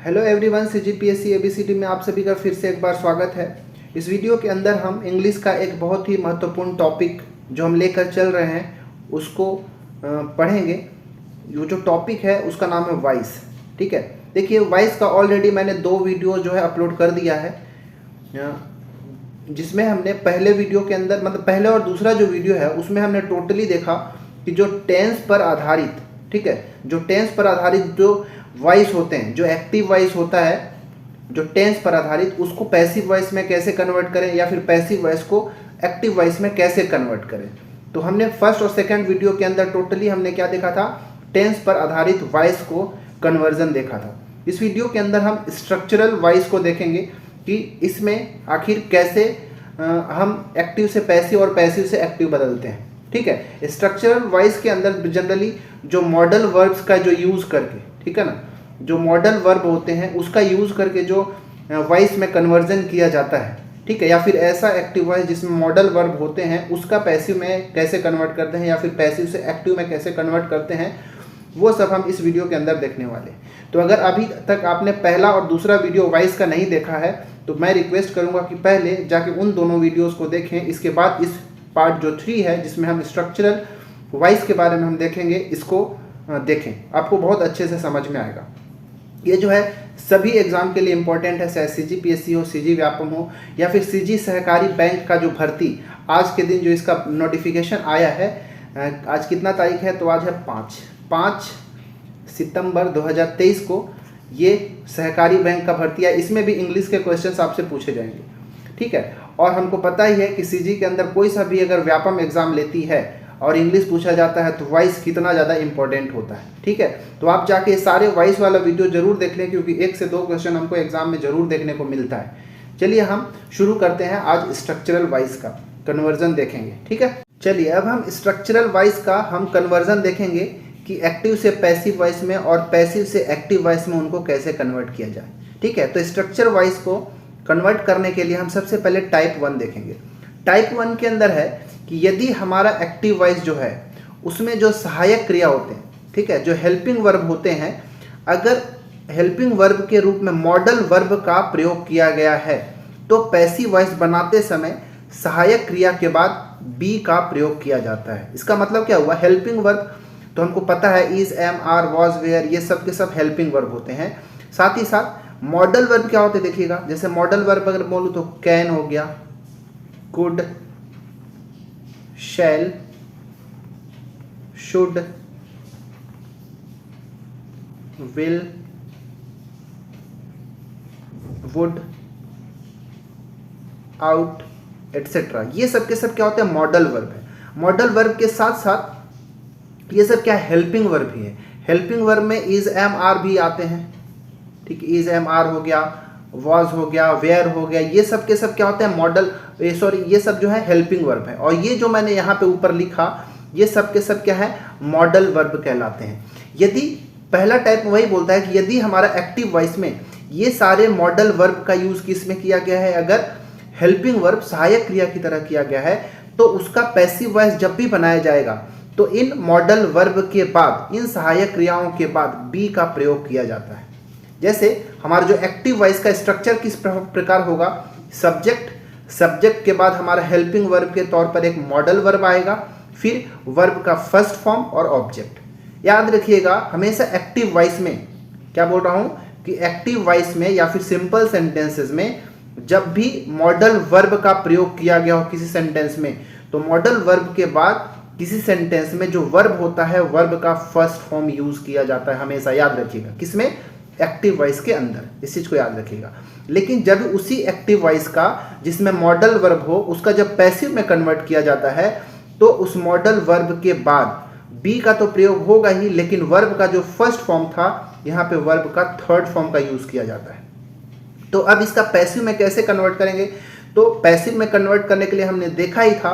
Hello everyone, CGPSC ABCD में आप सभी का फिर से एक बार स्वागत है। इस वीडियो के अंदर हम इंग्लिश का एक बहुत ही महत्वपूर्ण टॉपिक जो हम लेकर चल रहे हैं उसको पढ़ेंगे। वो जो टॉपिक है उसका नाम है वॉइस। ठीक है, देखिए वॉइस का ऑलरेडी मैंने 2 वीडियो जो है अपलोड कर दिया है, जिसमें हमने पहले वीडियो के अंदर मतलब पहले और दूसरा जो वीडियो है उसमें हमने टोटली देखा कि जो टेंस पर आधारित, ठीक है, जो टेंस पर आधारित जो वॉइस होते हैं, जो एक्टिव वॉइस होता है जो टेंस पर आधारित, उसको पैसिव वॉइस में कैसे कन्वर्ट करें या फिर पैसिव वॉइस को एक्टिव वॉइस में कैसे कन्वर्ट करें। तो हमने फर्स्ट और सेकंड वीडियो के अंदर टोटली हमने क्या देखा था, टेंस पर आधारित वॉइस को कन्वर्जन देखा था। इस वीडियो के अंदर हम स्ट्रक्चरल वॉइस को देखेंगे कि इसमें आखिर कैसे हम एक्टिव से पैसिव और पैसिव से एक्टिव बदलते हैं। ठीक है, स्ट्रक्चरल वॉइस के अंदर जनरली जो मॉडल वर्ब्स का जो यूज़ करके, ठीक है ना, जो मॉडल वर्ब होते हैं उसका यूज़ करके जो वॉइस में कन्वर्जन किया जाता है, ठीक है, या फिर ऐसा एक्टिव वॉइस जिसमें मॉडल वर्ब होते हैं उसका पैसिव में कैसे कन्वर्ट करते हैं या फिर पैसिव से एक्टिव में कैसे कन्वर्ट करते हैं, वो सब हम इस वीडियो के अंदर देखने वाले हैं। तो अगर अभी तक आपने पहला और दूसरा वीडियो वॉइस का नहीं देखा है तो मैं रिक्वेस्ट करूंगा कि पहले जाके उन दोनों वीडियोस को देखें। इसके बाद इस पार्ट जो 3 है जिसमें हम स्ट्रक्चरल वॉइस के बारे में हम देखेंगे, इसको देखें, आपको बहुत अच्छे से समझ में आएगा। ये जो है सभी एग्जाम के लिए इम्पोर्टेंट है, चाहे सीजीपीएससी हो, सीजी व्यापम हो या फिर सीजी सहकारी बैंक का जो भर्ती आज के दिन जो इसका नोटिफिकेशन आया है, आज कितना तारीख है, तो आज है 5 सितंबर 2023 को ये सहकारी बैंक का भर्ती है। इसमें भी इंग्लिश के क्वेश्चंस आपसे पूछे जाएंगे, ठीक है। और हमको पता ही है कि सीजी के अंदर कोई सा भी अगर व्यापम एग्जाम लेती है और इंग्लिश पूछा जाता है तो वॉइस कितना ज़्यादा इंपॉर्टेंट होता है, ठीक है। तो आप जाके सारे वॉइस वाला वीडियो जरूर देख लें क्योंकि 1 से 2 क्वेश्चन हमको एग्जाम में जरूर देखने को मिलता है। चलिए हम शुरू करते हैं, आज स्ट्रक्चरल वॉइस का कन्वर्जन देखेंगे, ठीक है। चलिए अब हम स्ट्रक्चरल वॉइस का हम कन्वर्जन देखेंगे कि एक्टिव से पैसिव वॉइस में और पैसिव से एक्टिव वॉइस में उनको कैसे कन्वर्ट किया जाए, ठीक है। तो स्ट्रक्चर वॉइस को कन्वर्ट करने के लिए हम सबसे पहले टाइप 1 देखेंगे। टाइप 1 के अंदर है कि यदि हमारा एक्टिव वॉइस जो है उसमें जो सहायक क्रिया होते हैं, ठीक है, जो हेल्पिंग वर्ब होते हैं, अगर हेल्पिंग वर्ब के रूप में मॉडल वर्ब का प्रयोग किया गया है तो पैसिव वॉइस बनाते समय सहायक क्रिया के बाद बी का प्रयोग किया जाता है। इसका मतलब क्या हुआ, हेल्पिंग वर्ब तो हमको पता है is, am, are, was, were, ये सब के सब हेल्पिंग वर्ब होते हैं। साथ ही साथ मॉडल वर्ब क्या होते हैं देखिएगा, जैसे मॉडल वर्ब अगर बोलूँ तो कैन हो गया, could, shall, should, will, would, ought, etcetera, ये सब के सब क्या होते हैं, मॉडल वर्ब है। मॉडल वर्ब के साथ साथ ये सब क्या हेल्पिंग वर्ब भी है। हेल्पिंग वर्ब में इज, एम, आर भी आते हैं, ठीक है, इज, एम, आर हो गया, वॉज हो गया, वेयर हो गया, ये सब के सब क्या होते हैं मॉडल, ये सब जो है हेल्पिंग वर्ब है। और ये जो मैंने यहाँ पे ऊपर लिखा ये सब के सब क्या है, मॉडल वर्ब कहलाते हैं। यदि पहला टाइप वही बोलता है कि यदि हमारा एक्टिव वॉइस में ये सारे मॉडल वर्ब का यूज किस में किया गया है, अगर हेल्पिंग वर्ब सहायक क्रिया की तरह किया गया है तो उसका पैसिव वॉइस जब भी बनाया जाएगा तो इन मॉडल वर्ब के बाद, इन सहायक क्रियाओं के बाद बी का प्रयोग किया जाता है। जैसे हमारा जो एक्टिव वॉइस का स्ट्रक्चर किस प्रकार होगा, सब्जेक्ट के बाद हमारा हेल्पिंग वर्ब के तौर पर एक मॉडल वर्ब आएगा, फिर वर्ब का फर्स्ट फॉर्म और ऑब्जेक्ट। याद रखिएगा हमेशा एक्टिव वॉइस में क्या बोल रहा हूं कि एक्टिव वॉइस में या फिर सिंपल सेंटेंसेस में जब भी मॉडल वर्ब का प्रयोग किया गया हो किसी सेंटेंस में, तो मॉडल वर्ब के बाद किसी सेंटेंस में जो वर्ब होता है वर्ब का फर्स्ट फॉर्म यूज किया जाता है हमेशा, याद रखिएगा, किसमें, एक्टिव वॉइस के अंदर, इस चीज को याद रखिएगा। लेकिन जब उसी एक्टिव वॉइस का जिसमें मॉडल वर्ब हो उसका जब पैसिव में कन्वर्ट किया जाता है तो उस मॉडल वर्ब के बाद बी का तो प्रयोग होगा ही, लेकिन वर्ब का जो फर्स्ट फॉर्म था यहाँ पे वर्ब का थर्ड फॉर्म का यूज किया जाता है। तो अब इसका पैसिव में कैसे कन्वर्ट करेंगे, तो पैसिव में कन्वर्ट करने के लिए हमने देखा ही था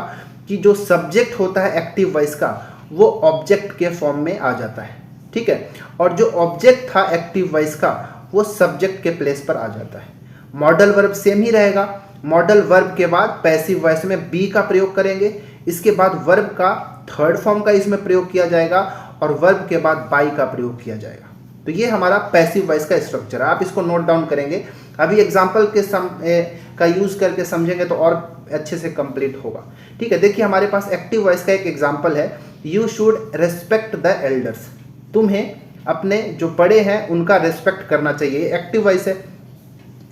कि जो सब्जेक्ट होता है एक्टिव वॉइस का वो ऑब्जेक्ट के फॉर्म में आ जाता है, ठीक है, और जो ऑब्जेक्ट था एक्टिव वॉइस का वो सब्जेक्ट के प्लेस पर आ जाता है। मॉडल वर्ब सेम ही रहेगा, मॉडल वर्ब के बाद पैसिव वॉइस में बी का प्रयोग करेंगे, इसके बाद वर्ब का थर्ड फॉर्म का इसमें प्रयोग किया जाएगा और वर्ब के बाद बाई का प्रयोग किया जाएगा। तो ये हमारा पैसिव वॉइस का स्ट्रक्चर है। आप इसको नोट डाउन करेंगे, अभी एग्जाम्पल का यूज करके समझेंगे तो और अच्छे से कंप्लीट होगा। ठीक है, देखिए हमारे पास एक्टिव वॉइस का एक एग्जाम्पल है, you should respect the elders. तुम्हें अपने जो बड़े हैं उनका रेस्पेक्ट करना चाहिए, एक्टिव वॉइस है।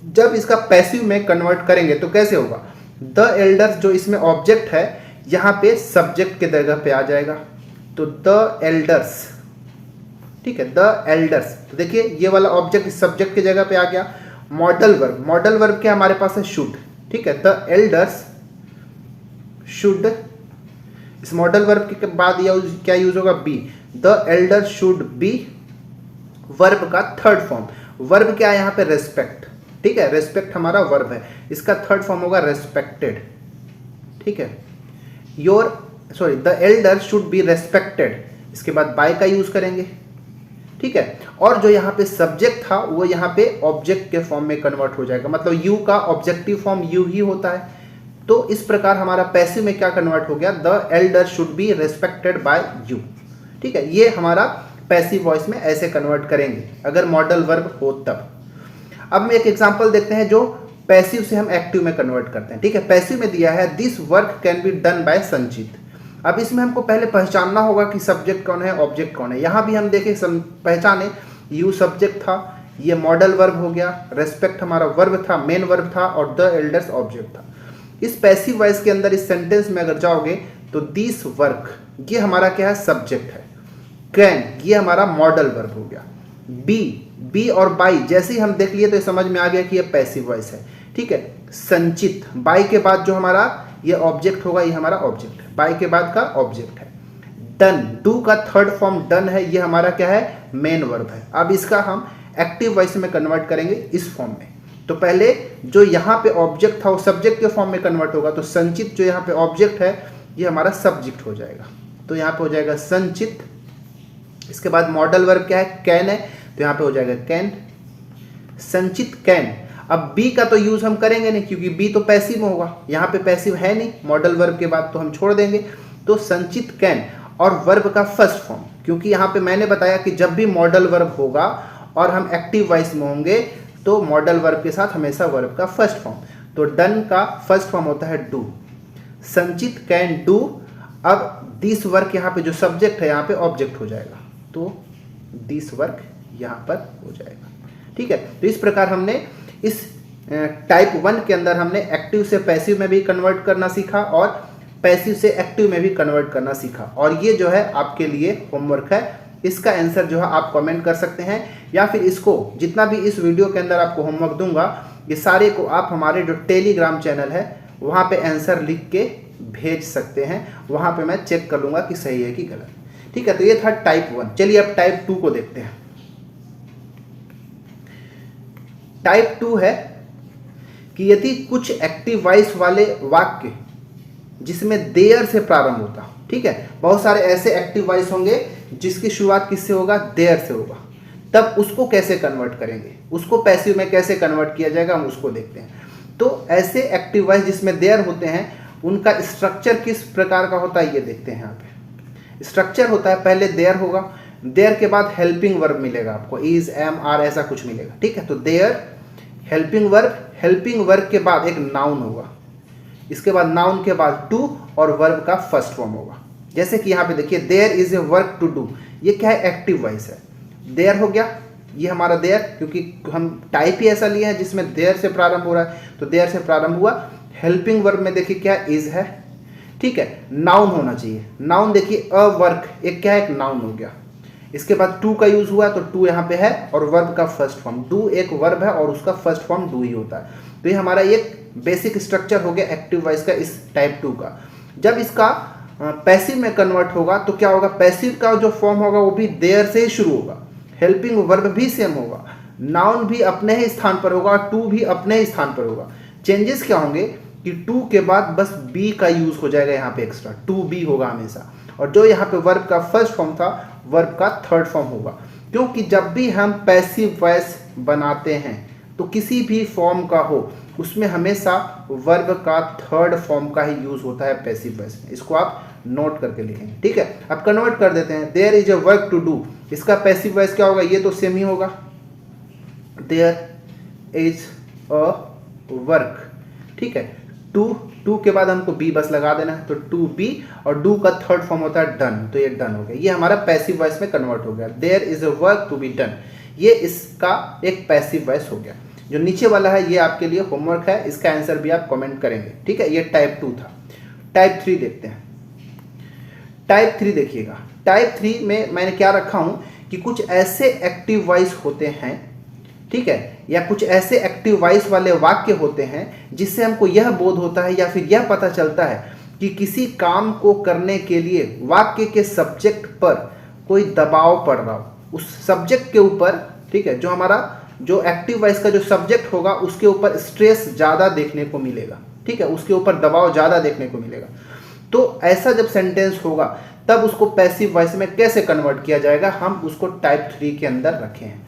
जब इसका पैसिव में कन्वर्ट करेंगे तो कैसे होगा, द एल्डर्स जो इसमें ऑब्जेक्ट है यहाँ पे सब्जेक्ट के जगह पे आ जाएगा, तो द एल्डर्स। ठीक है, द एल्डर्स, तो देखिए ये वाला ऑब्जेक्ट इस सब्जेक्ट की जगह पे आ गया। मॉडल वर्ब, मॉडल वर्ब क्या हमारे पास है, शुड। ठीक है, द एल्डर्स शुड, इस मॉडल वर्ब के बाद क्या यूज होगा, be. The elder should be, verb का थर्ड फॉर्म। वर्ब क्या है यहाँ पे, रेस्पेक्ट। ठीक है, रेस्पेक्ट हमारा वर्ब है, इसका थर्ड फॉर्म होगा रेस्पेक्टेड। ठीक है, the elder should be respected, इसके बाद बाय का यूज करेंगे। ठीक है, और जो यहाँ पे सब्जेक्ट था वो यहाँ पे ऑब्जेक्ट के फॉर्म में कन्वर्ट हो जाएगा, मतलब यू का ऑब्जेक्टिव फॉर्म यू ही होता है। तो इस प्रकार हमारा पैसिव में क्या कन्वर्ट हो गया, the elder should be respected by you. ठीक है, ये हमारा पैसिव वॉइस में ऐसे कन्वर्ट करेंगे अगर मॉडल वर्ब हो तब। अब हम एक एग्जांपल देखते हैं जो पैसिव से हम एक्टिव में कन्वर्ट करते हैं। ठीक है, पैसिव में दिया है this work can be done bye संचित। अब इसमें हमको पहले पहचानना होगा कि सब्जेक्ट कौन है, ऑब्जेक्ट कौन है। यहाँ भी हम देखें पहचाने, यू सब्जेक्ट था, ये मॉडल वर्ब हो गया, रेस्पेक्ट हमारा वर्ब था, मेन वर्ब था, और द एल्डर्स ऑब्जेक्ट था। इस पैसिव वॉइस के अंदर इस सेंटेंस में अगर जाओगे तो दिस वर्क ये हमारा क्या है, सब्जेक्ट है। कैन ये हमारा मॉडल वर्ब हो गया। बी और बाई जैसे ही हम देख लिए तो ये समझ में आ गया कि ये पैसिव वॉइस है। ठीक है, संचित, बाई के बाद जो हमारा ये ऑब्जेक्ट होगा, ये हमारा ऑब्जेक्ट है, बाई के बाद का ऑब्जेक्ट है। डन, डू का थर्ड फॉर्म डन है, ये हमारा क्या है, मेन वर्ब है। अब इसका हम एक्टिव वॉइस में कन्वर्ट करेंगे इस फॉर्म में। तो पहले जो यहाँ पे ऑब्जेक्ट था वो सब्जेक्ट के फॉर्म में कन्वर्ट होगा, तो संचित जो यहाँ पे ऑब्जेक्ट है ये हमारा सब्जेक्ट हो जाएगा, तो यहाँ पे हो जाएगा संचित। इसके बाद मॉडल वर्ब क्या है, कैन है, तो यहाँ पे हो जाएगा कैन, संचित कैन। अब बी का तो यूज हम करेंगे नहीं क्योंकि बी तो पैसिव में होगा, यहाँ पे पैसिव है नहीं मॉडल वर्ब के बाद, तो हम छोड़ देंगे। तो संचित कैन और वर्ब का फर्स्ट फॉर्म, क्योंकि यहाँ पे मैंने बताया कि जब भी मॉडल वर्ब होगा और हम एक्टिव वॉइस में होंगे तो मॉडल वर्ब के साथ हमेशा वर्ब का फर्स्ट फॉर्म। तो डन का फर्स्ट फॉर्म होता है डू, संचित कैन डू। अब दिस वर्क यहाँ पे जो सब्जेक्ट है यहाँ पे ऑब्जेक्ट हो जाएगा, तो दिस वर्क यहाँ पर हो जाएगा। ठीक है, तो इस प्रकार हमने इस टाइप 1 के अंदर हमने एक्टिव से पैसिव में भी कन्वर्ट करना सीखा और पैसिव से एक्टिव में भी कन्वर्ट करना सीखा। और ये जो है आपके लिए होमवर्क है, इसका आंसर जो है आप कमेंट कर सकते हैं, या फिर इसको जितना भी इस वीडियो के अंदर आपको होमवर्क दूंगा ये सारे को आप हमारे जो टेलीग्राम चैनल है वहाँ पे आंसर लिख के भेज सकते हैं, वहाँ पे मैं चेक कर लूँगा कि सही है कि गलत। ठीक है, तो ये था टाइप 1। चलिए अब टाइप 2 को देखते हैं। टाइप 2 है कि यदि कुछ एक्टिव वॉइस वाले वाक्य जिसमें देयर से प्रारंभ होता, ठीक है, बहुत सारे ऐसे एक्टिव वॉइस होंगे जिसकी शुरुआत किससे होगा, देयर से होगा, तब उसको कैसे कन्वर्ट करेंगे, उसको पैसिव में कैसे कन्वर्ट किया जाएगा, हम उसको देखते हैं। तो ऐसे एक्टिव वॉइस जिसमें देयर होते हैं उनका स्ट्रक्चर किस प्रकार का होता है ये देखते हैं। यहाँ पे स्ट्रक्चर होता है, पहले देयर होगा, देयर के बाद हेल्पिंग वर्ब मिलेगा आपको, इज, एम, आर ऐसा कुछ मिलेगा। ठीक है, तो there helping verb, helping verb के बाद एक नाउन होगा, इसके बाद नाउन के बाद टू और वर्ब का फर्स्ट फॉर्म होगा। जैसे कि यहाँ पे देखिए there is a work to do, ये क्या है, एक्टिव वॉइस है। देयर हो गया, ये हमारा देयर, क्योंकि हम टाइप ही ऐसा लिया है जिसमें देयर से प्रारंभ हो रहा है, तो देयर से प्रारंभ हुआ। हेल्पिंग वर्ब में देखिए क्या इज है। ठीक है, नाउन होना चाहिए, नाउन देखिए अ वर्क, एक क्या है, एक नाउन हो गया। इसके बाद टू का यूज हुआ तो टू यहाँ पे है और वर्ब का फर्स्ट फॉर्म, डू एक वर्ब है और उसका फर्स्ट फॉर्म डू ही होता है। तो ये हमारा एक बेसिक स्ट्रक्चर हो गया एक्टिव वॉइस का इस टाइप 2 का। जब इसका पैसिव में कन्वर्ट होगा तो क्या होगा, पैसिव का जो फॉर्म होगा वो भी देयर से ही शुरू होगा, हेल्पिंग वर्ब भी सेम होगा, नाउन भी अपने ही स्थान पर होगा और टू भी अपने ही स्थान पर होगा। चेंजेस क्या होंगे कि टू के बाद बस बी का यूज हो जाएगा, यहाँ पे एक्स्ट्रा टू बी होगा हमेशा, और जो यहाँ पे वर्ब का फर्स्ट फॉर्म था वर्ब का थर्ड फॉर्म होगा। क्योंकि जब भी हम पैसिव वॉइस बनाते हैं तो किसी भी फॉर्म का हो, उसमें हमेशा वर्ब का थर्ड फॉर्म का ही यूज होता है पैसिव वॉइस में। इसको आप नोट करके लिखेंगे, ठीक है। अब कन्वर्ट कर देते हैं, there is a work to do, इसका पैसिव वॉइस क्या होगा, ये तो सेम ही होगा, देयर इज अ वर्क, ठीक है। टू के बाद हमको बी बस लगा देना है, तो टू बी, और डू का थर्ड फॉर्म होता है डन, तो ये डन हो गया, ये हमारा पैसिव वॉइस में कन्वर्ट हो गया। There is a work to be done, ये इसका एक पैसिव वॉइस हो गया। जो नीचे वाला है ये आपके लिए होमवर्क है, इसका आंसर भी आप कमेंट करेंगे, ठीक है। ये टाइप 2 था। टाइप 3 देखते हैं। टाइप 3 देखिएगा, टाइप 3 में मैंने क्या रखा हूं कि कुछ ऐसे एक्टिव वॉइस होते हैं, ठीक है, या कुछ ऐसे एक्टिव वॉइस वाले वाक्य होते हैं जिससे हमको यह बोध होता है या फिर यह पता चलता है कि किसी काम को करने के लिए वाक्य के सब्जेक्ट पर कोई दबाव पड़ रहा हो, उस सब्जेक्ट के ऊपर, ठीक है, जो हमारा जो एक्टिव वॉइस का जो सब्जेक्ट होगा उसके ऊपर स्ट्रेस ज़्यादा देखने को मिलेगा, ठीक है, उसके ऊपर दबाव ज़्यादा देखने को मिलेगा। तो ऐसा जब सेंटेंस होगा तब उसको पैसिव वॉइस में कैसे कन्वर्ट किया जाएगा, हम उसको टाइप 3 के अंदर रखे हैं,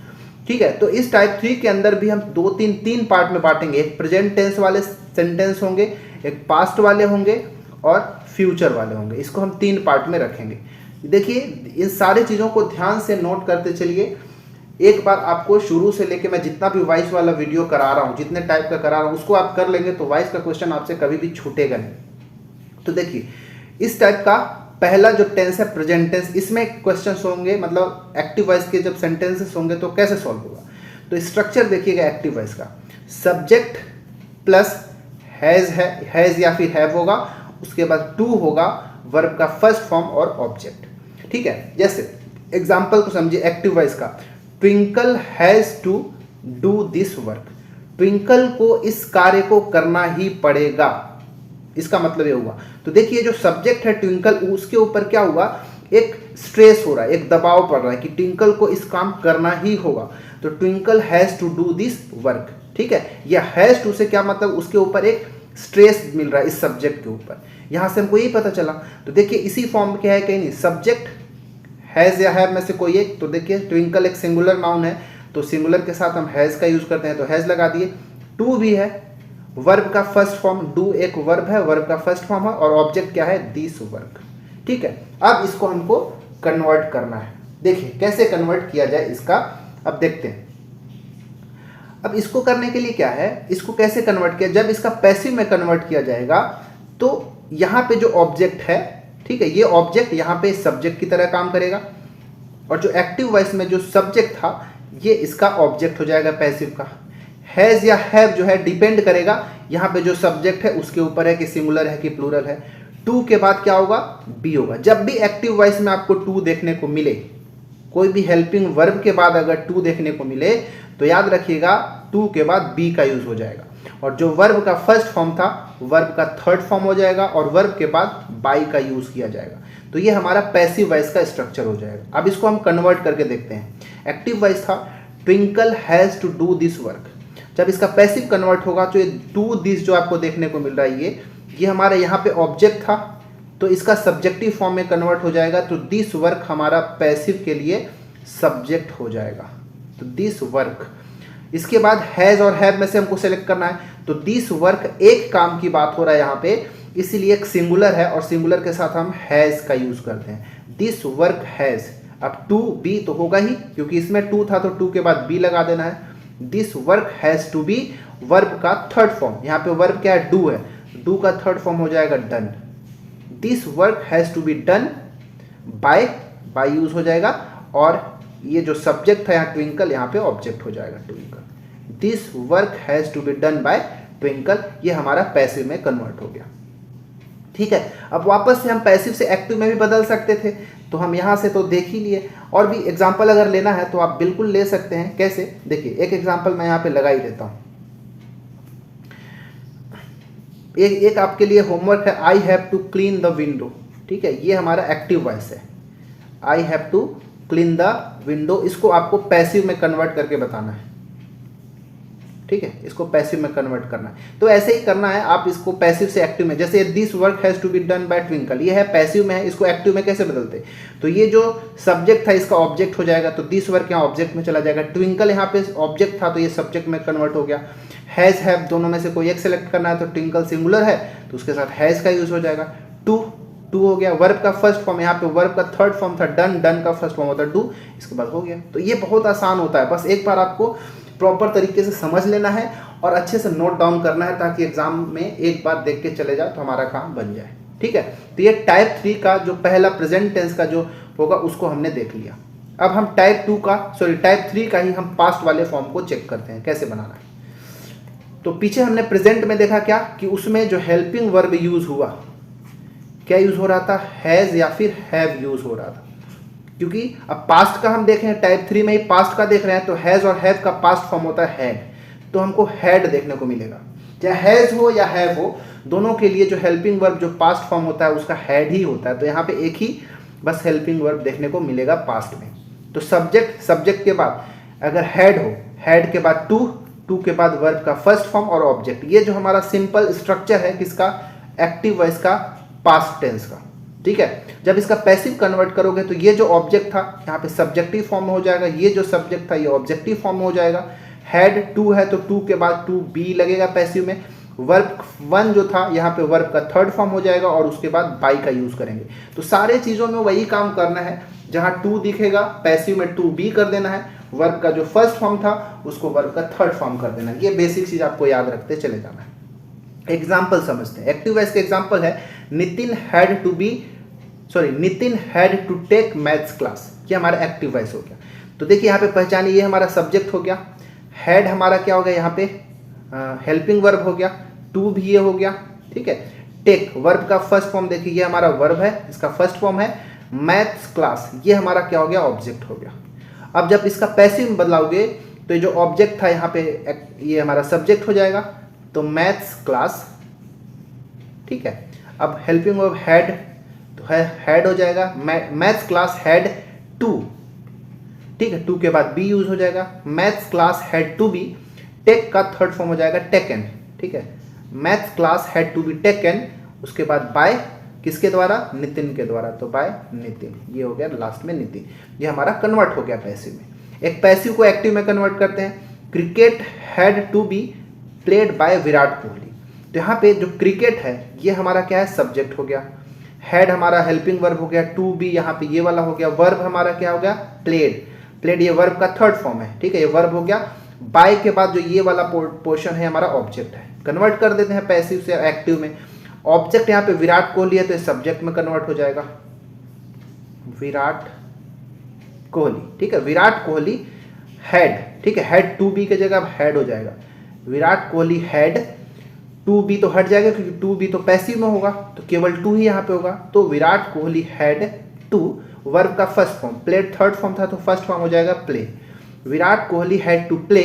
ठीक है। तो इस टाइप 3 के अंदर भी हम तीन पार्ट में बांटेंगे। एक प्रेजेंट टेंस वाले सेंटेंस होंगे, एक पास्ट वाले होंगे और फ्यूचर वाले होंगे। इसको हम 3 पार्ट में रखेंगे। देखिए इन सारी चीज़ों को ध्यान से नोट करते चलिए। एक बार आपको शुरू से लेके मैं जितना भी वॉइस वाला वीडियो करा रहा हूँ, जितने टाइप का करा रहा हूँ, उसको आप कर लेंगे तो वॉइस का क्वेश्चन आपसे कभी भी छूटेगा नहीं। तो देखिए इस टाइप का पहला जो टेंस है प्रेजेंट टेंस, इसमें क्वेश्चंस होंगे, मतलब एक्टिव वॉइस के जब सेंटेंसेस होंगे तो कैसे सॉल्व होगा। तो स्ट्रक्चर देखिएगा एक्टिव वॉइस का, सब्जेक्ट प्लस हैज या फिर हैव होगा, उसके बाद टू होगा, वर्ब का फर्स्ट फॉर्म और ऑब्जेक्ट, ठीक है। जैसे एग्जाम्पल को समझिए एक्टिव वॉइस का, Twinkle has to do this work, Twinkle को इस कार्य को करना ही पड़ेगा, इसका मतलब ये हुआ। तो देखिए जो सब्जेक्ट है ट्विंकल, उसके ऊपर क्या हुआ, एक स्ट्रेस हो रहा है, एक दबाव पड़ रहा है कि ट्विंकल को इस काम करना ही होगा। तो Twinkle has to do this work, ठीक है। या हैज टू से क्या मतलब, उसके ऊपर एक स्ट्रेस मिल रहा है इस सब्जेक्ट के ऊपर, यहां से हमको यही पता चला। तो देखिए इसी फॉर्म क्या है, कहीं नहीं, सब्जेक्ट हैज या हैव में से कोई एक। तो देखिए ट्विंकल एक सिंगुलर नाउन है, तो सिंगुलर के साथ हम हैज का यूज करते हैं, तो हैज लगा दिए। टू भी है, वर्ब का फर्स्ट फॉर्म, डू एक वर्ब है, वर्ब का फर्स्ट फॉर्म है, और ऑब्जेक्ट क्या है, दिस वर्क, ठीक है। अब इसको हमको कन्वर्ट करना है। देखिए कैसे कन्वर्ट किया जाए इसका, अब देखते हैं। अब इसको करने के लिए क्या है, इसको कैसे कन्वर्ट किया, जब इसका पैसिव में कन्वर्ट किया जाएगा तो यहाँ पे जो ऑब्जेक्ट है, ठीक है, ये ऑब्जेक्ट यहाँ पे सब्जेक्ट की तरह काम करेगा, और जो एक्टिव वॉइस में जो सब्जेक्ट था ये इसका ऑब्जेक्ट हो जाएगा पैसिव का। हैज या हैव जो है डिपेंड करेगा यहाँ पे जो सब्जेक्ट है उसके ऊपर है कि सिंगुलर है कि प्लूरल है। टू के बाद क्या होगा, बी होगा। जब भी एक्टिव वॉइस में आपको टू देखने को मिले, कोई भी हेल्पिंग वर्ब के बाद अगर टू देखने को मिले तो याद रखिएगा टू के बाद बी का यूज हो जाएगा, और जो वर्ब का फर्स्ट फॉर्म था वर्ब का थर्ड फॉर्म हो जाएगा, और वर्ब के बाद बाई का यूज किया जाएगा। तो ये हमारा पैसिव वॉइस का स्ट्रक्चर हो जाएगा। अब इसको हम कन्वर्ट करके देखते हैं। एक्टिव वॉइस था Twinkle has to do this work, जब इसका पैसिव कन्वर्ट होगा तो ये डू दिस जो आपको देखने को मिल रहा है ये हमारे यहाँ पे ऑब्जेक्ट था, तो इसका सब्जेक्टिव फॉर्म में कन्वर्ट हो जाएगा, तो दिस वर्क हमारा पैसिव के लिए सब्जेक्ट हो जाएगा, तो दिस वर्क। इसके बाद हैज और हैव में से हमको सेलेक्ट करना है, तो दिस वर्क एक काम की बात हो रहा है यहाँ पे, इसीलिए एक सिंगुलर है और सिंगुलर के साथ हम हैज का यूज करते हैं, दिस वर्क हैज। अब टू बी तो होगा ही, क्योंकि इसमें टू था तो टू के बाद बी लगा देना है। This work has to be, verb का थर्ड फॉर्म, यहाँ पे वर्ब क्या है, डू है, डू का थर्ड फॉर्म हो जाएगा done. This work has to be done by use हो जाएगा, और ये जो सब्जेक्ट था यहाँ ट्विंकल, यहाँ पे ऑब्जेक्ट हो जाएगा Twinkle. This work has to be done by Twinkle, ये हमारा पैसिव में कन्वर्ट हो गया, ठीक है। अब वापस से हम पैसिव से एक्टिव में भी बदल सकते थे, तो हम यहाँ से तो देख ही लिए, और भी एग्जाम्पल अगर लेना है तो आप बिल्कुल ले सकते हैं। कैसे, देखिए एक एग्जाम्पल मैं यहाँ पे लगा ही देता हूँ। एक आपके लिए होमवर्क है, I have to clean the window, ठीक है, ये हमारा एक्टिव वॉइस है, I have to clean the window. इसको आपको पैसिव में कन्वर्ट करके बताना है। ठीक है, इसको पैसिव में कन्वर्ट करना है। तो ऐसे ही करना है, आप इसको पैसिव से एक्टिव में, जैसे this work has to be done by Twinkle, ये है पैसिव में है, इसको एक्टिव में कैसे बदलते? तो ये जो सब्जेक्ट था इसका ऑब्जेक्ट हो जाएगा, तो दिस वर्क यहाँ ऑब्जेक्ट में चला जाएगा, ट्विंकल यहाँ पे ऑब्जेक्ट था तो ये सब्जेक्ट में कन्वर्ट हो गया। हैज़ हैव दोनों में से कोई एक सेलेक्ट करना है, तो ट्विंकल सिंगुलर है तो उसके साथ हैज़ का यूज हो जाएगा। टू हो गया, वर्ब का फर्स्ट फॉर्म, यहाँ पे वर्ब का थर्ड फॉर्म था डन का फर्स्ट फॉर्म होता है डू, इसके बाद हो गया। तो ये बहुत आसान होता है, बस एक बार आपको प्रॉपर तरीके से समझ लेना है और अच्छे से नोट डाउन करना है, ताकि एग्जाम में एक बार देख के चले जाओ तो हमारा काम बन जाए। ठीक है, तो ये टाइप 3 का जो पहला प्रेजेंट टेंस का जो होगा उसको हमने देख लिया। अब हम टाइप 3 का ही हम पास्ट वाले फॉर्म को चेक करते हैं कैसे बनाना है। तो पीछे हमने प्रेजेंट में देखा क्या कि उसमें जो हेल्पिंग वर्ब यूज हुआ, क्या यूज हो रहा था? हैज या फिर हैव यूज हो रहा था। क्योंकि अब पास्ट का हम देखें, टाइप 3 में ही पास्ट का देख रहे हैं, तो हैज और हैव का पास्ट फॉर्म होता है हैड, तो हमको हैड देखने को मिलेगा। चाहे हैज हो या हैव हो, दोनों के लिए जो हेल्पिंग वर्ब जो पास्ट फॉर्म होता है उसका हैड ही होता है। तो यहाँ पे एक ही बस हेल्पिंग वर्ब देखने को मिलेगा पास्ट में। तो सब्जेक्ट के बाद अगर हैड हो, हैड के बाद टू के बाद वर्ब का फर्स्ट फॉर्म और ऑब्जेक्ट, ये जो हमारा सिंपल स्ट्रक्चर है किसका? एक्टिव वॉइस का, पास्ट टेंस का। ठीक है, जब इसका पैसिव कन्वर्ट करोगे तो ये जो ऑब्जेक्ट था यहाँ पे सब्जेक्टिव फॉर्म में हो जाएगा, ये जो सब्जेक्ट था ये ऑब्जेक्टिव फॉर्म में हो जाएगा। हैड टू है तो टू के बाद टू बी लगेगा पैसिव में। वर्ब 1 जो था यहाँ पे वर्ब का थर्ड फॉर्म हो जाएगा और उसके बाद बाई का यूज करेंगे। तो सारे चीज़ों में वही काम करना है, जहाँ टू दिखेगा पैसिव में टू बी कर देना है, वर्ब का जो फर्स्ट फॉर्म था उसको वर्ब का थर्ड फॉर्म कर देना है। ये बेसिक चीज़ आपको याद रखते चले जाना है। एग्जाम्पल समझते हैं। एक्टिव वॉइस का एग्जाम्पल है Nitin had to take maths class. ये हमारा एक्टिव वॉइस हो गया। तो देखिए यहाँ पे पहचानिए, ये हमारा सब्जेक्ट हो गया, हैड हमारा क्या हो गया यहाँ पे? हेल्पिंग वर्ब हो गया, टू भी ये हो गया। ठीक है, टेक वर्ब का फर्स्ट फॉर्म देखिए, ये हमारा वर्ब है, इसका फर्स्ट फॉर्म है। मैथ्स क्लास ये हमारा क्या हो गया? ऑब्जेक्ट हो गया। अब जब इसका पैसिव में बदलाओगे तो ये जो ऑब्जेक्ट था यहाँ पे ये हमारा सब्जेक्ट हो जाएगा, तो मैथ्स क्लास। ठीक है, अब हेल्पिंग वर्ब हैड, तो हैड हो जाएगा, मैथ्स क्लास हैड टू। ठीक है, टू के बाद बी यूज हो जाएगा, maths class had to be. Take का थर्ड फॉर्म हो जाएगा टेकन। ठीक है, maths class had to be taken, उसके बाद बाय किसके द्वारा? नितिन के द्वारा, तो बाय नितिन, ये हो गया लास्ट में नितिन। ये हमारा कन्वर्ट हो गया पैसिव में। एक पैसिव को एक्टिव में कन्वर्ट करते हैं। Cricket had to be played by Virat Kohli. तो यहाँ पे जो क्रिकेट है ये हमारा क्या है? सब्जेक्ट हो गया। हैड हमारा हेल्पिंग वर्ब हो गया, टू बी यहाँ पे ये वाला हो गया। वर्ब हमारा क्या हो गया? प्लेड ये वर्ब का थर्ड फॉर्म है। ठीक है, ये वर्ब हो गया। बाय के बाद जो ये वाला पोर्शन है हमारा ऑब्जेक्ट है। कन्वर्ट कर देते हैं पैसिव से एक्टिव में। ऑब्जेक्ट यहाँ पे विराट कोहली है तो ये सब्जेक्ट में कन्वर्ट हो जाएगा, विराट कोहली। ठीक है, विराट कोहली हैड। ठीक है, हैड टू बी की जगह अब हैड हो जाएगा। Virat Kohli had, to be तो हट जाएगा क्योंकि टू बी तो पैसिव में होगा, तो केवल टू ही यहाँ पे होगा। तो Virat Kohli had to, verb का first form, played third form था तो फर्स्ट फॉर्म हो जाएगा play. Virat Kohli had to play.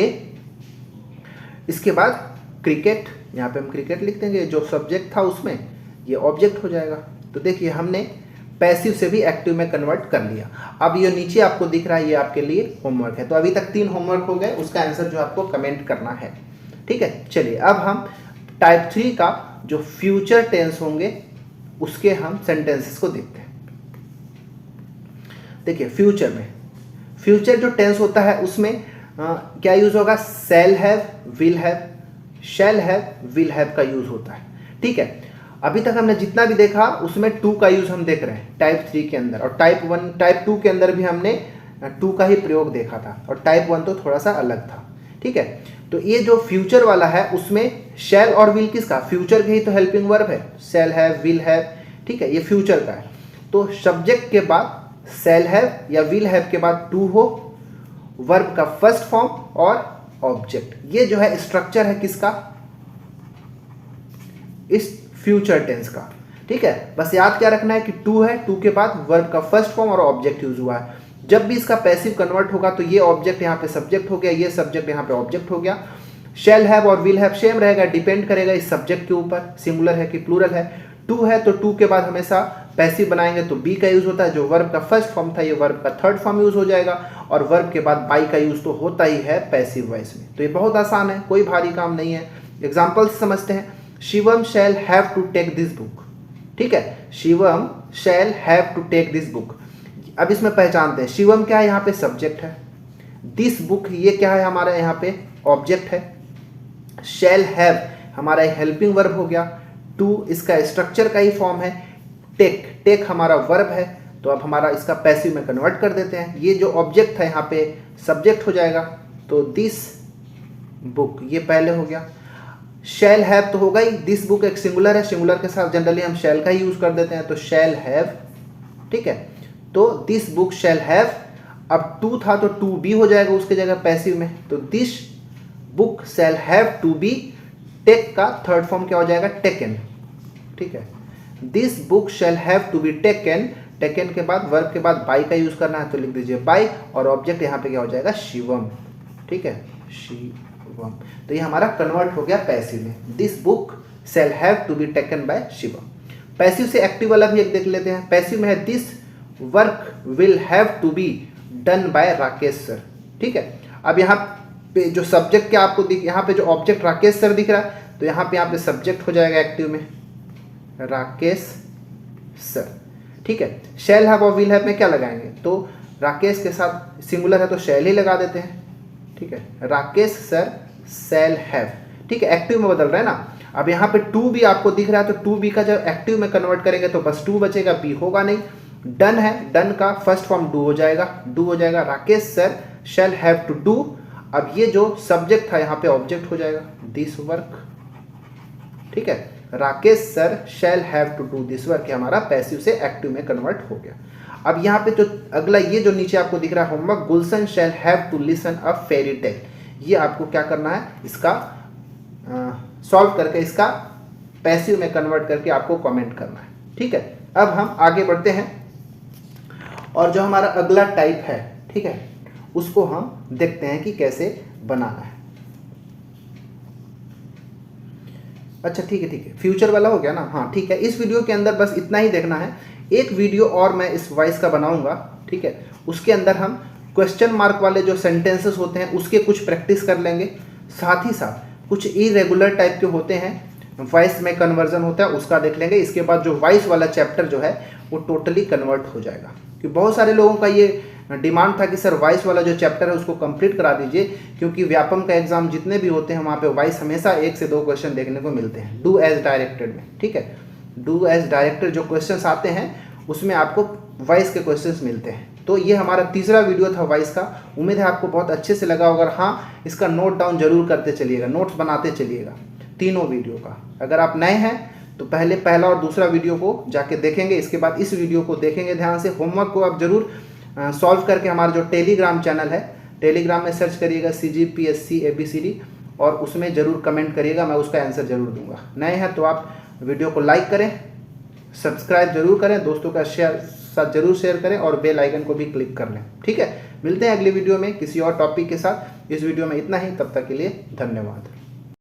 इसके बाद क्रिकेट, यहाँ पे हम क्रिकेट लिख देंगे, जो सब्जेक्ट था उसमें ये ऑब्जेक्ट हो जाएगा। तो देखिए हमने पैसिव से भी एक्टिव में कन्वर्ट कर लिया। अब ये नीचे आपको दिख रहा है, ये आपके लिए होमवर्क है। तो अभी तक 3 होमवर्क हो गए, उसका आंसर जो आपको कमेंट करना है। ठीक है, चलिए अब हम टाइप 3 का जो फ्यूचर टेंस होंगे उसके हम सेंटेंसेस को देखते हैं। देखिए फ्यूचर में, फ्यूचर जो टेंस होता है उसमें क्या यूज होगा? Shall have, will have, shall have, will have का यूज होता है। ठीक है, अभी तक हमने जितना भी देखा उसमें टू का यूज हम देख रहे हैं टाइप 3 के अंदर, और टाइप 2 के अंदर भी हमने टू का ही प्रयोग देखा था, और टाइप 1 तो थोड़ा सा अलग था। ठीक है, तो ये जो फ्यूचर वाला है उसमें शैल और विल किसका? फ्यूचर के ही तो हेल्पिंग वर्ब है, शैल हैव, विल हैव। ठीक है, ये फ्यूचर का है। तो सब्जेक्ट के बाद शैल हैव या विल हैव के बाद टू हो, वर्ब का फर्स्ट फॉर्म और ऑब्जेक्ट। ये जो है स्ट्रक्चर है किसका? इस फ्यूचर टेंस का। ठीक है, बस याद क्या रखना है कि टू है, टू के बाद वर्ब का फर्स्ट फॉर्म और ऑब्जेक्ट यूज हुआ है। जब भी इसका पैसिव कन्वर्ट होगा तो ये ऑब्जेक्ट यहाँ पे सब्जेक्ट हो गया, ये सब्जेक्ट यहाँ पे ऑब्जेक्ट हो गया। शैल हैव और विल हैव सेम रहेगा, डिपेंड करेगा इस सब्जेक्ट के ऊपर, सिंगुलर है कि प्लूरल है। टू है तो टू के बाद हमेशा पैसिव बनाएंगे तो बी का यूज़ होता है, जो वर्ब का फर्स्ट फॉर्म था ये वर्ब का थर्ड फॉर्म यूज़ हो जाएगा, और वर्ब के बाद बाई का यूज़ तो होता ही है पैसिव वॉइस में। तो ये बहुत आसान है, कोई भारी काम नहीं है। एग्जाम्पल समझते हैं। Shivam shall have to take this book, ठीक है, Shivam shall have to take this book. अब इसमें पहचानते हैं, शिवम क्या है यहाँ पे सब्जेक्ट है, दिस बुक ये क्या है हमारा यहाँ पे ऑब्जेक्ट है, शैल हैव हमारा हेल्पिंग वर्ब हो गया, टू इसका स्ट्रक्चर का ही फॉर्म है, टेक टेक हमारा वर्ब है, तो अब हमारा इसका पैसिव में कन्वर्ट कर देते हैं। ये जो ऑब्जेक्ट था यहाँ पे सब्जेक्ट हो जाएगा, तो दिस बुक ये पहले हो गया, शैल हैव तो होगा ही, दिस बुक एक सिंगुलर है, सिंगुलर के साथ जनरली हम शैल का ही यूज कर देते हैं, तो शैल हैव, ठीक है, तो दिस बुक शैल हैव। अब टू था तो टू बी हो जाएगा उसके जगह पैसिव में, तो this book shall have to be, take का थर्ड फॉर्म क्या हो जाएगा टेकन, ठीक है, this book shall have to be taken, taken के बाद वर्ब के बाद बाई का यूज करना है तो लिख दीजिए बाई, और ऑब्जेक्ट यहाँ पे क्या हो जाएगा शिवम, ठीक है, शिवम। तो ये हमारा कन्वर्ट हो गया पैसिव में, this book shall have to be taken by Shivam. Passive से एक्टिव वाला भी एक देख लेते हैं। पैसिव में है this work will have to be done by Rakesh sir, ठीक है। अब यहाँ पे जो सब्जेक्ट क्या आपको यहाँ पे जो ऑब्जेक्ट राकेश सर दिख रहा है, तो यहाँ पे सब्जेक्ट हो जाएगा एक्टिव में राकेश सर, ठीक है। शैल हैव और विल हैव में क्या लगाएंगे, तो राकेश के साथ सिंगुलर है तो शैल ही लगा देते हैं, ठीक है, राकेश सर शैल हैव, ठीक है, एक्टिव में बदल रहा है ना। अब यहाँ पे टू बी आपको दिख रहा है, तो टू बी का जब एक्टिव में कन्वर्ट करेंगे तो बस टू बचेगा, बी होगा नहीं। डन है, डन का फर्स्ट फॉर्म डू हो जाएगा, Rakesh sir shall have to do. अब ये जो सब्जेक्ट था यहाँ पे ऑब्जेक्ट हो जाएगा दिस वर्क, ठीक है, Rakesh sir shall have to do this work, हमारा पैसिव से एक्टिव में कन्वर्ट हो गया। अब यहाँ पे जो अगला ये जो नीचे आपको दिख रहा है homework, Gulshan shall have to listen a fairy tale, ये आपको क्या करना है, इसका सॉल्व करके इसका पैसिव में कन्वर्ट करके आपको कमेंट करना है, ठीक है। अब हम आगे बढ़ते हैं और जो हमारा अगला टाइप है, ठीक है, उसको हम देखते हैं कि कैसे बनाना है। अच्छा ठीक है, फ्यूचर वाला हो गया ना, हाँ ठीक है। इस वीडियो के अंदर बस इतना ही देखना है। एक वीडियो और मैं इस वॉइस का बनाऊंगा, ठीक है, उसके अंदर हम क्वेश्चन मार्क वाले जो सेंटेंसेस होते हैं उसके कुछ प्रैक्टिस कर लेंगे, साथ ही साथ कुछ इरेगुलर टाइप के होते हैं वॉइस में कन्वर्जन होता है उसका देख लेंगे। इसके बाद जो वॉइस वाला चैप्टर जो है वो टोटली कन्वर्ट हो जाएगा, क्योंकि बहुत सारे लोगों का ये डिमांड था कि सर वॉइस वाला जो चैप्टर है उसको कंप्लीट करा दीजिए, क्योंकि व्यापम का एग्जाम जितने भी होते हैं वहाँ पे वॉइस हमेशा 1 से 2 क्वेश्चन देखने को मिलते हैं डू एज डायरेक्टेड में, ठीक है। डू एज डायरेक्टेड जो क्वेश्चन आते हैं उसमें आपको वॉइस के क्वेश्चन मिलते हैं। तो ये हमारा तीसरा वीडियो था वॉइस का, उम्मीद है आपको बहुत अच्छे से लगा होगा। हाँ, इसका नोट डाउन जरूर करते चलिएगा, नोट्स बनाते चलिएगा तीनों वीडियो का। अगर आप नए हैं तो पहले पहला और दूसरा वीडियो को जाके देखेंगे, इसके बाद इस वीडियो को देखेंगे ध्यान से। होमवर्क को आप जरूर सॉल्व करके हमारा जो टेलीग्राम चैनल है, टेलीग्राम में सर्च करिएगा CGPSC ABCD और उसमें ज़रूर कमेंट करिएगा, मैं उसका आंसर ज़रूर दूंगा। नए हैं तो आप वीडियो को लाइक करें, सब्सक्राइब जरूर करें, दोस्तों का साथ जरूर शेयर करें और बेल आइकन को भी क्लिक कर लें, ठीक है। मिलते हैं अगली वीडियो में किसी और टॉपिक के साथ। इस वीडियो में इतना ही, तब तक के लिए धन्यवाद।